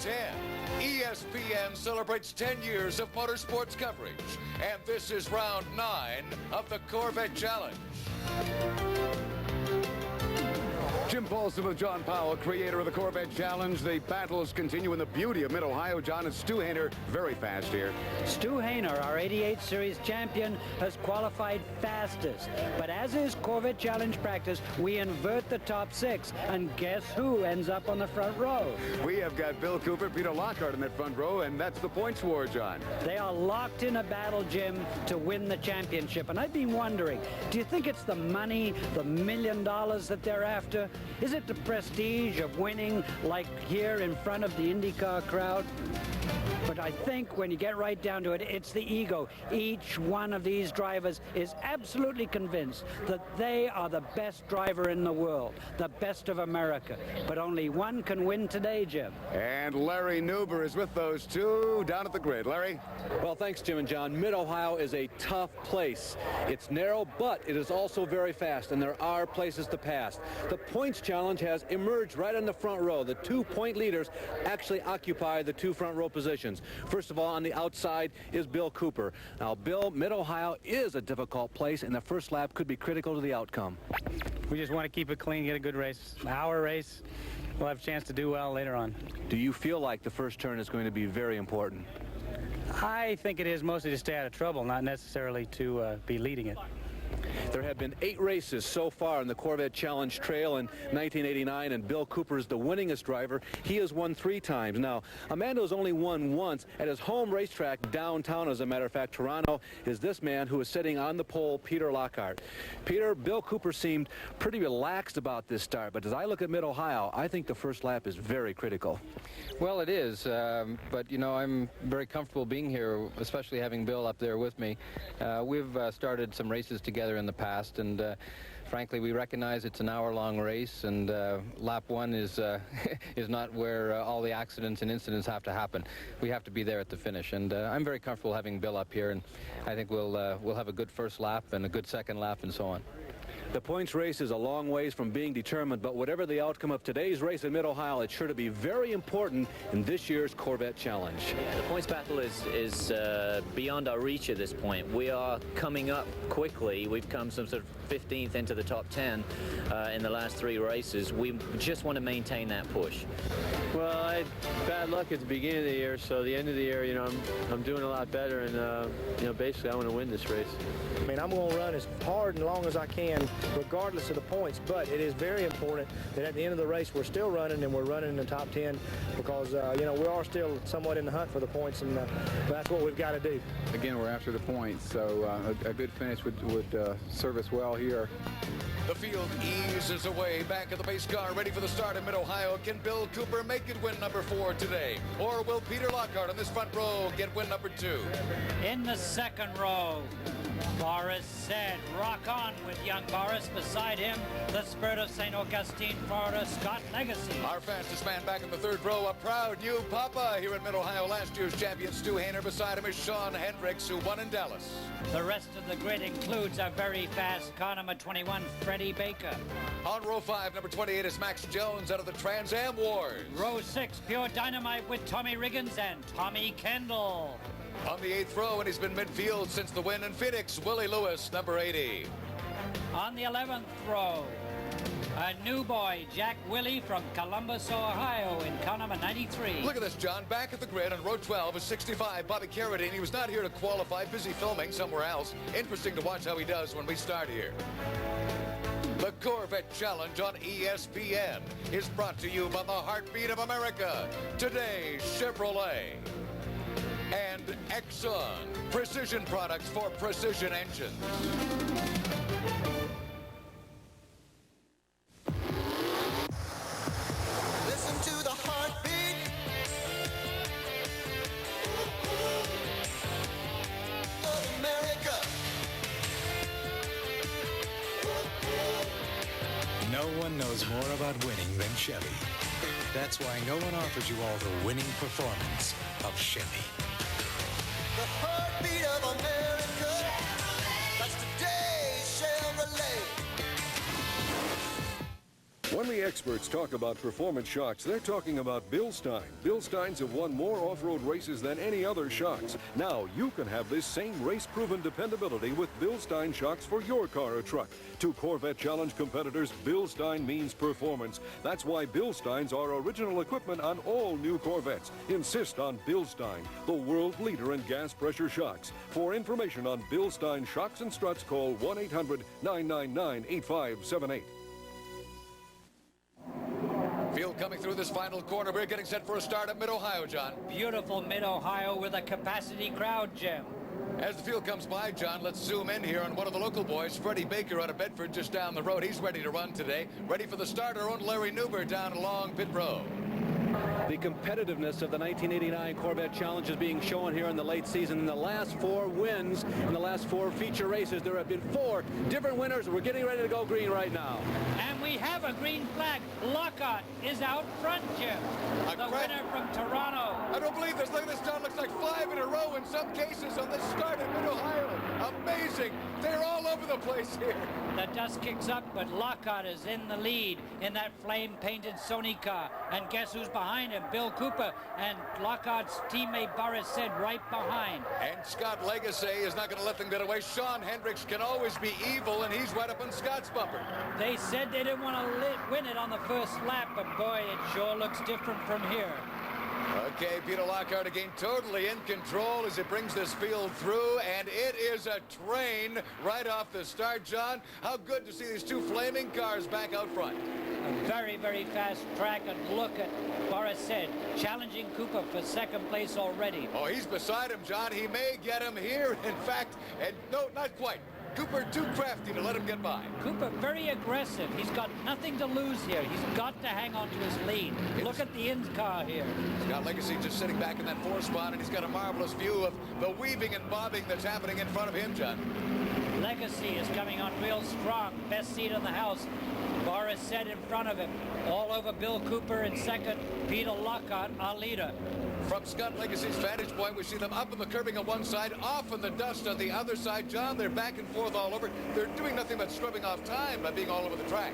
10. ESPN celebrates 10 years of motorsports coverage, and this is round 9 of the Corvette Challenge. Jim Paulson with John Powell, creator of the Corvette Challenge. The battles continue in the beauty of Mid-Ohio. John, and Stu Hainer, very fast here. Stu Hainer, our 88 Series champion, has qualified fastest. But as is Corvette Challenge practice, we invert the top 6. And guess who ends up on the front row? We have got Bill Cooper, Peter Lockhart in that front row, and that's the points war, John. They are locked in a battle, Jim, to win the championship. And I've been wondering, do you think it's the money, the $1 million that they're after? Is it the prestige of winning like here in front of the IndyCar crowd? But I think when you get right down to it, it's the ego. Each one of these drivers is absolutely convinced that they are the best driver in the world, the best of America. But only one can win today, Jim. And Larry Nuber is with those two down at the grid. Larry? Well, thanks, Jim and John. Mid-Ohio is a tough place. It's narrow, but it is also very fast, and there are places to pass. The points challenge has emerged right in the front row. The 2-point leaders actually occupy the 2 front row positions. First of all, on the outside is Bill Cooper. Now, Bill, Mid-Ohio is a difficult place, and the first lap could be critical to the outcome. We just want to keep it clean, get a good race. Our race, we'll have a chance to do well later on. Do you feel like the first turn is going to be very important? I think it is mostly to stay out of trouble, not necessarily to be leading it. There have been 8 races so far in the Corvette Challenge Trail in 1989, and Bill Cooper is the winningest driver. He has won 3 times. Now, Amando's only won once at his home racetrack downtown, as a matter of fact. Toronto is this man who is sitting on the pole, Peter Lockhart. Peter, Bill Cooper seemed pretty relaxed about this start, but as I look at Mid-Ohio, I think the first lap is very critical. Well, it is, but, you know, I'm very comfortable being here, especially having Bill up there with me. We've started some races together in the past, and frankly, we recognize it's an hour-long race, and lap 1 is is not where all the accidents and incidents have to happen. We have to be there at the finish, and I'm very comfortable having Bill up here, and I think we'll have a good first lap and a good second lap and so on. The points race is a long ways from being determined, but whatever the outcome of today's race in Mid-Ohio, it's sure to be very important in this year's Corvette Challenge. Yeah, the points battle is beyond our reach at this point. We are coming up quickly. We've come some sort of 15th into the top 10 in the last 3 races. We just want to maintain that push. Well, I had bad luck at the beginning of the year, so the end of the year, you know, I'm doing a lot better, and you know, basically I want to win this race. I mean, I'm going to run as hard and long as I can, regardless of the points, but it is very important that at the end of the race we're still running, and we're running in the top 10, because you know, we are still somewhat in the hunt for the points, and that's what we've got to do. Again, we're after the points, so a good finish would serve us well here. The field eases away back at the pace car, ready for the start in Mid-Ohio. Can Bill Cooper make it win number 4 today? Or will Peter Lockhart on this front row get win number 2? In the second row, Boris said, rock on with young Boris. Beside him, the Spirit of St. Augustine, Florida, Scott Legacy. Our fastest man back in the third row, a proud new papa here in Mid-Ohio. Last year's champion, Stu Hainer. Beside him is Sean Hendricks, who won in Dallas. The rest of the grid includes a very fast car, number 21, Freddie Baker. On row 5, number 28 is Max Jones out of the Trans Am Wars. Row 6, Pure Dynamite with Tommy Riggins and Tommy Kendall. On the 8th row, and he's been midfield since the win in Phoenix, Willie Lewis, number 80. On the 11th row, a new boy, Jack Willie from Columbus, Ohio, in car number 93. Look at this, John. Back at the grid on row 12 is 65, Bobby Carradine. He was not here to qualify, busy filming somewhere else. Interesting to watch how he does when we start here. The Corvette Challenge on ESPN is brought to you by the heartbeat of America, today's Chevrolet. And Exxon, precision products for precision engines. Listen to the heartbeat of America. No one knows more about winning than Chevy. That's why no one offers you all the winning performance of Chevy. The heartbeat of America. That's today's Chevrolet. When the experts talk about performance shocks, they're talking about Bilstein. Bilsteins have won more off-road races than any other shocks. Now you can have this same race-proven dependability with Bilstein shocks for your car or truck. To Corvette Challenge competitors, Bilstein means performance. That's why Bilsteins are original equipment on all new Corvettes. Insist on Bilstein, the world leader in gas pressure shocks. For information on Bilstein shocks and struts, call 1-800-999-8578. Field coming through this final corner. We're getting set for a start at Mid-Ohio, John. Beautiful Mid-Ohio with a capacity crowd, Jim. As the field comes by, John, let's zoom in here on one of the local boys, Freddie Baker out of Bedford, just down the road. He's ready to run today. Ready for the start, our own Larry Newber down along pit row. The competitiveness of the 1989 Corvette Challenge is being shown here in the late season. In the last 4 wins, in the last 4 feature races, there have been 4 different winners. We're getting ready to go green right now. And we have a green flag. Lockhart is out front, Jim. The winner from Toronto. I don't believe this. Look at this, John. Looks like 5 in a row in some cases on this start at Mid-Ohio. Amazing. They're all over the place here. The dust kicks up, but Lockhart is in the lead in that flame-painted Sony car. And guess who's behind him? Bill Cooper and Lockhart's teammate Boris said right behind. And Scott Legacy is not going to let them get away. Sean Hendricks can always be evil, and he's right up on Scott's bumper. They said they didn't want to win it on the first lap, but boy, it sure looks different from here. Okay, Peter Lockhart again totally in control as it brings this field through, and it is a train right off the start, John. How good to see these 2 flaming cars back out front. A very, very fast track, and look at Boris said, challenging Cooper for second place already. Oh, he's beside him, John. He may get him here, in fact, and no, not quite. Cooper too crafty to let him get by. Cooper very aggressive. He's got nothing to lose here. He's got to hang on to his lead. Look at the in car here. Scott Legacy just sitting back in that 4 spot, and he's got a marvelous view of the weaving and bobbing that's happening in front of him, John. Legacy is coming on real strong. Best seat in the house. Boris said in front of him. All over Bill Cooper in second. Peter Lockhart, our leader. From Scott Legacy's vantage point, we see them up in the curbing on one side, off in the dust on the other side. John, they're back and forth all over. They're doing nothing but scrubbing off time by being all over the track.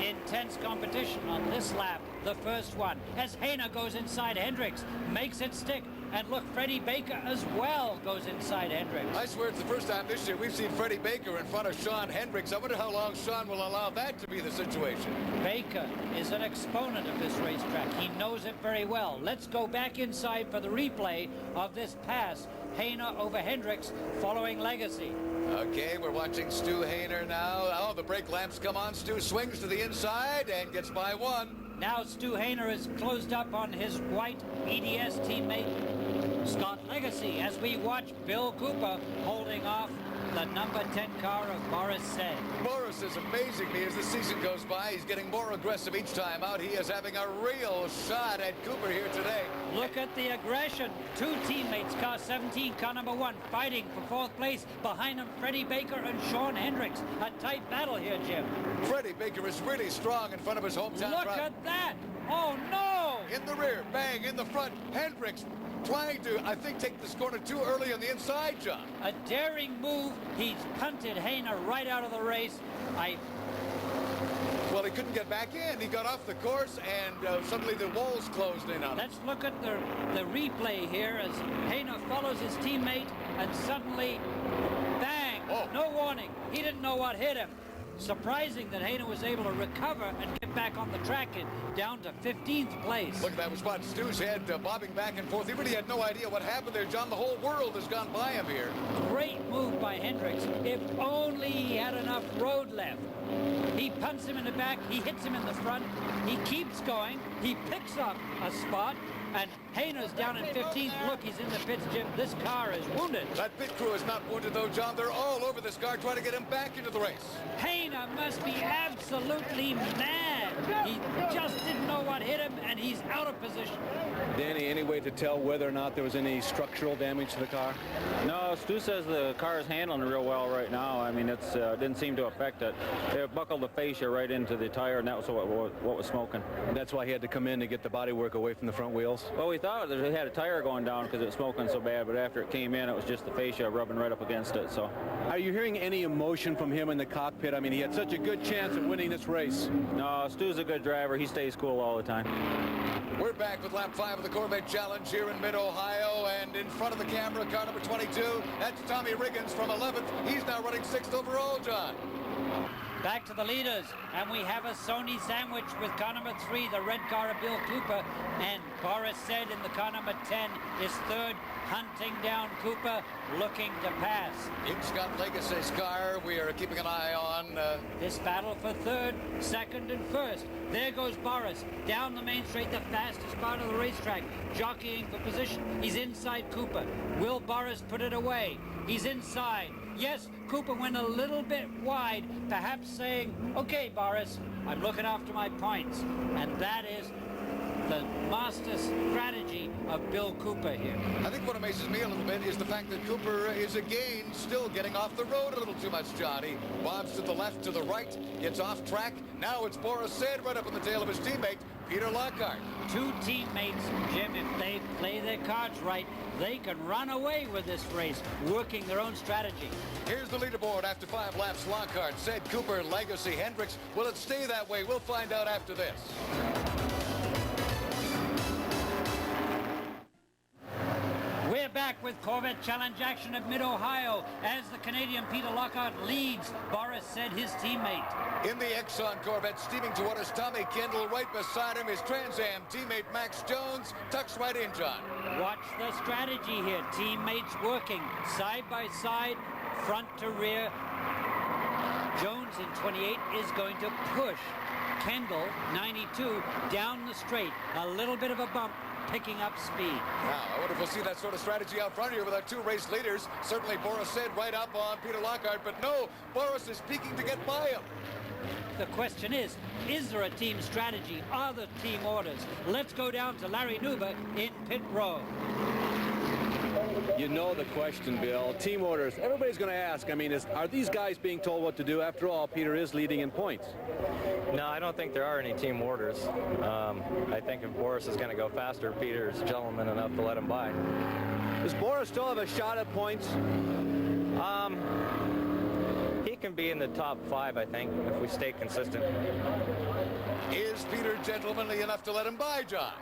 Intense competition on this lap, the first one, as Hayner goes inside Hendricks, makes it stick. And look, Freddie Baker as well goes inside Hendricks. I swear it's the first time this year we've seen Freddie Baker in front of Sean Hendricks. I wonder how long Sean will allow that to be the situation. Baker is an exponent of this racetrack. He knows it very well. Let's go back inside for the replay of this pass. Hayner over Hendricks following Legacy. Okay, we're watching Stu Hayner now. Oh, the brake lamps come on. Stu swings to the inside and gets by 1. Now Stu Hayner is closed up on his white EDS teammate, Scott Legacy, as we watch Bill Cooper holding off the number 10 car of Boris said. Boris is amazing me as the season goes by. He's getting more aggressive each time out. He is having a real shot at Cooper here today. Look at the aggression. 2 teammates, car 17, car number 1, fighting for 4th place. Behind them, Freddie Baker and Sean Hendricks. A tight battle here, Jim. Freddie Baker is really strong in front of his hometown Look crowd. at that. Oh, no. In the rear, bang, in the front. Hendricks trying to, I think, take this corner too early on the inside, John. A daring move. He's punted Hayner right out of the race. Well, he couldn't get back in. He got off the course, and suddenly the walls closed in on him. Let's look at the replay here as Hayner follows his teammate, and suddenly, bang, no warning. He didn't know what hit him. Surprising that Hayner was able to recover and get back on the track and down to 15th place. Look at that spot. Stu's head bobbing back and forth. He really had no idea what happened there, John. The whole world has gone by him here. Great move by Hendricks. If only he had enough road left. He punts him in the back. He hits him in the front. He keeps going. He picks up a spot. And Hayner's down in 15th. Look, he's in the pits, Jim. This car is wounded. That pit crew is not wounded, though, John. They're all over this car trying to get him back into the race. Hayner must be absolutely mad. He just didn't know what hit him, and he's out of position. Danny, any way to tell whether or not there was any structural damage to the car? No, Stu says the car is handling real well right now. I mean, it's didn't seem to affect it. It buckled the fascia right into the tire, and that was what was smoking. And that's why he had to come in to get the bodywork away from the front wheels? Well, we thought that it had a tire going down because it was smoking so bad, but after it came in, it was just the fascia rubbing right up against it. So, Are you hearing any emotion from him in the cockpit? I mean, he had such a good chance of winning this race. No, Stu's a good driver. He stays cool all the time. We're back with lap 5 of the Corvette Challenge here in mid-Ohio, and in front of the camera, car number 22, that's Tommy Riggins from 11th. He's now running 6th overall, John. Back to the leaders, and we have a Sony sandwich with car number 3, the red car of Bill Cooper, and Boris Said in the car number 10 is 3rd, hunting down Cooper, looking to pass. In Scott Legacy's car, we are keeping an eye on this battle for 3rd, 2nd, and 1st. There goes Boris down the main straight, the fastest part of the racetrack, jockeying for position. He's inside Cooper. Will Boris put it away? He's inside. Yes, Cooper went a little bit wide, perhaps saying, okay, Boris, I'm looking after my points. And that is the master strategy of Bill Cooper here. I think what amazes me a little bit is the fact that Cooper is again still getting off the road a little too much, Johnny. Bobs to the left, to the right, gets off track. Now it's Boris Said right up in the tail of his teammate, Peter Lockhart. 2 teammates, Jim, if they play their cards right, they can run away with this race, working their own strategy. Here's the leaderboard after 5 laps. Lockhart, Said, Cooper, Legacy, Hendricks. Will it stay that way? We'll find out after this. We're back with Corvette Challenge action at Mid-Ohio as the Canadian Peter Lockhart leads Boris Said, his teammate. In the Exxon Corvette, steaming toward us, Tommy Kendall. Right beside him is Trans Am teammate Max Jones. Tucks right in, John. Watch the strategy here. Teammates working side by side, front to rear. Jones in 28 is going to push Kendall, 92, down the straight. A little bit of a bump, picking up speed. Now, I wonder if we'll see that sort of strategy out front here with our 2 race leaders. Certainly Boris Said right up on Peter Lockhart, but no, Boris is peeking to get by him. The question is there a team strategy? Are there team orders? Let's go down to Larry Nuber in pit row. You know the question, Bill. Team orders. Everybody's going to ask. I mean, are these guys being told what to do? After all, Peter is leading in points. No, I don't think there are any team orders. I think if Boris is going to go faster, Peter's gentleman enough to let him by. Does Boris still have a shot at points? He can be in the top 5, I think, if we stay consistent. Is Peter gentlemanly enough to let him by, John?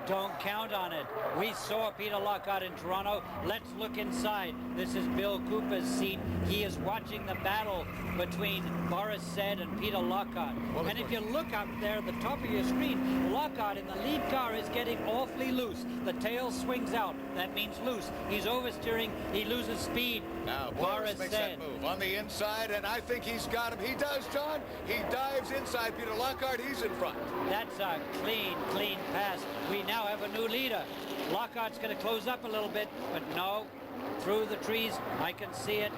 Don't count on it. We saw Peter Lockhart in Toronto. Let's look inside. This is Bill Cooper's seat. He is watching the battle between Boris Said and Peter Lockhart. Well, and if you look up there at the top of your screen, Lockhart in the lead car is getting awfully loose. The tail swings out. That means loose. He's oversteering. He loses speed. Now Boris makes that move on the inside, and I think he's got him. He does, John. He dives inside Peter Lockhart. He's in front. That's a clean pass. We now have a new leader. Lockhart's going to close up a little bit, but no. Through the trees, I can see it.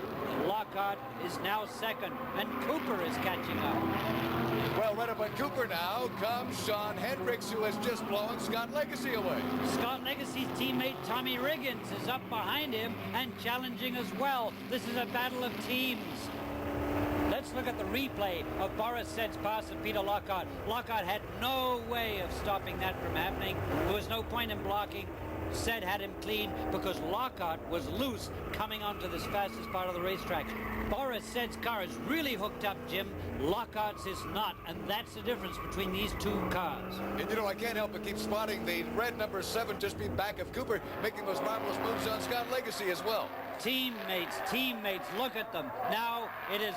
Lockhart is now 2nd, and Cooper is catching up. Well, right up on Cooper now comes Sean Hendricks, who has just blown Scott Legacy away. Scott Legacy's teammate Tommy Riggins is up behind him and challenging as well. This is a battle of teams. Let's look at the replay of Boris Said's pass of Peter Lockhart. Lockhart had no way of stopping that from happening. There was no point in blocking. Said had him clean because Lockhart was loose coming onto this fastest part of the racetrack. Boris Said's car is really hooked up, Jim. Lockhart's is not, and that's the difference between these 2 cars. And you know, I can't help but keep spotting the red number 7 just be back of Cooper, making those marvelous moves on Scott Legacy as well. Teammates, look at them. Now it is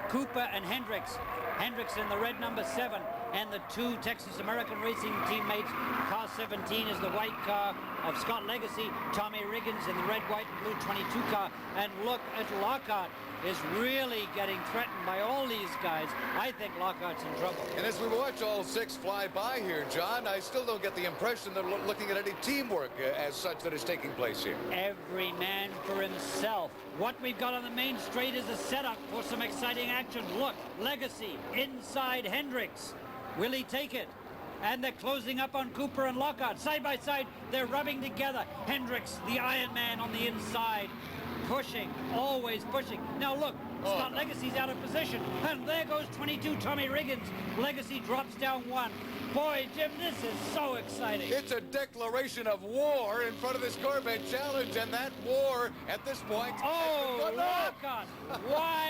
Cooper and Hendricks. Hendricks in the red number 7, and the 2 Texas American Racing teammates. Car 17 is the white car of Scott Legacy. Tommy Riggins in the red, white, and blue 22 car. And look at Lockhart is really getting threatened by all these guys. I think Lockhart's in trouble. And as we watch all 6 fly by here, John, I still don't get the impression that we're looking at any teamwork as such that is taking place here. Every man for himself. What we've got on the main straight is a setup for some exciting action. Look, Legacy inside Hendricks. Will he take it? And they're closing up on Cooper and Lockhart. Side by side, they're rubbing together. Hendricks, the Iron Man on the inside. Pushing, always pushing. Now look, Scott Legacy's out of position. And there goes 22 Tommy Riggins. Legacy drops down 1. Boy, Jim, this is so exciting. It's a declaration of war in front of this Corvette Challenge, and that war at this point... Oh, Lockhart! Why